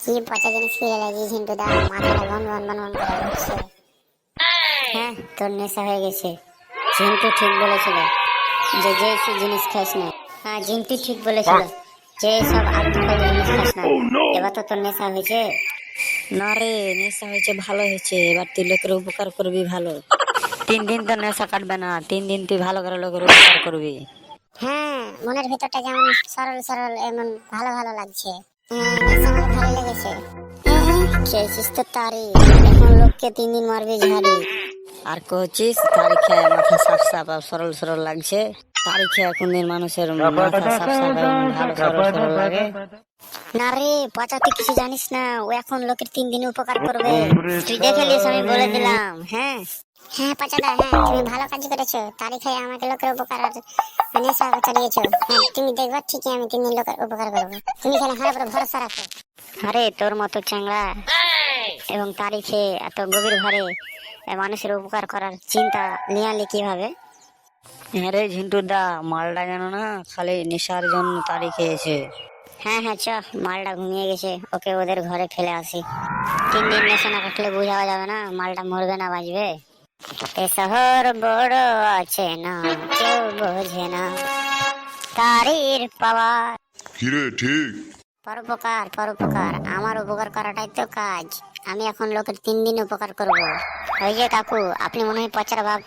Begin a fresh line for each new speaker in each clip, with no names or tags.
কি পচা জিনিস খেয়ে লাগিয়ে ঝিন্টু দা, মাথাটা ভন ভন ভন ভন করে ঘুরছে। হ্যাঁ, তোর নেশা হয়ে গেছে। ঝিন্টু ঠিক বলেছিল যে যে সব জিনিস খাস না। হ্যাঁ, ঝিন্টু ঠিক বলেছিল যে সব আলতু ফালতু জিনিস খাস না। এবার তো তোর নেশা হয়েছে।
না রে, নেশা হয়েছে ভালো হয়েছে। এবার তুই লোকের উপকার করবি ভালো। 3 দিন তো নেশা কাটবে না, 3 দিন তুই ভালো করে লোকের উপকার করবি।
হ্যাঁ, মনের ভিতরটা যেমন সরল সরল এমন ভালো ভালো লাগছে। হ্যাঁ, নেশা আমার ভালো লেগেছে।
খেয়েছিস তো তারি, এখন লোককে 3 দিন মারবি ঝাড়ি। আর কহছিস তারি খেয়ে মাথা সাফ সাফ আর সরল সরল লাগছে। তারি খেয়ে কোনদিন মানুষের মাথা সাফ সাফ এবং ভালো সরল সরল লাগে?
না রে পচা, তুই কিছু জানিস না। ও এখন লোকের 3 দিন উপকার করবে। তুই দেখে নিস, আমি বলে দিলাম। হ্যাঁ হ্যাঁ পচাদা, হ্যাঁ তুমি ভালো কাজ করেছো। তারিখ হয়ে আমাকে লোকের উপকার আর নেশা চালিয়েছো। হ্যাঁ, তুমি দেখবা ঠিকই আমি 3 দিন লোকের উপকার করবো। তুমি এখানে আমার উপর ভরসা রাখো।
আরে তোর মতো চ্যাংড়া এবং তারিখে এত গভীর ঘরে মানুষের উপকার করার চিন্তা লিয়ালি কিভাবে? হ্যাঁ রে ঝিন্টুর দা, মালটা যেন না খালি নেশার জন্য তারি খেয়েছে।
হ্যাঁ হ্যাঁ, চ, মালটা ঘুমিয়ে গেছে, ওকে ওদের ঘরে ফেলে আসি। 3 দিন নেশা না কাটলে বোঝাও যাবে না মালটা মরবে না বাঁচবে। এ শহর বড় আছে না, কেউ বোঝে না তারির পাওয়ার।
কিরে ঠিক?
পরোপকার পরোপকার, আমার উপকার করাটাই তো কাজ। আমি এখন লোকের 3 দিন উপকার করব। ওই যে কাকু, আপনি মনে হয় পচার ভাব।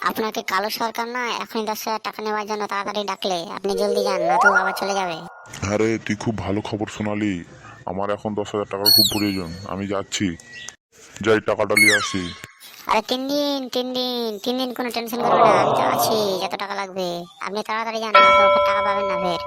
আপনাকে কালো সরকার না এখনই 10,000 টাকা নেওয়ার জন্য তাড়াতাড়ি ডাকলে। আপনি জলদি যান, না তো বাবা চলে যাবে।
আরে তুই খুব ভালো খবর শোনালি। আমার এখন 10,000 টাকার খুব প্রয়োজন, আমি যাচ্ছি। যাই টাকাটা নিয়ে আসি।
আরে 3 দিন 3 দিন 3 দিন কোনো টেনশন করবেন না, আমি তো আছি। যত টাকা লাগবে আপনি তাড়াতাড়ি যান, না তো টাকা পাবেন না ফের।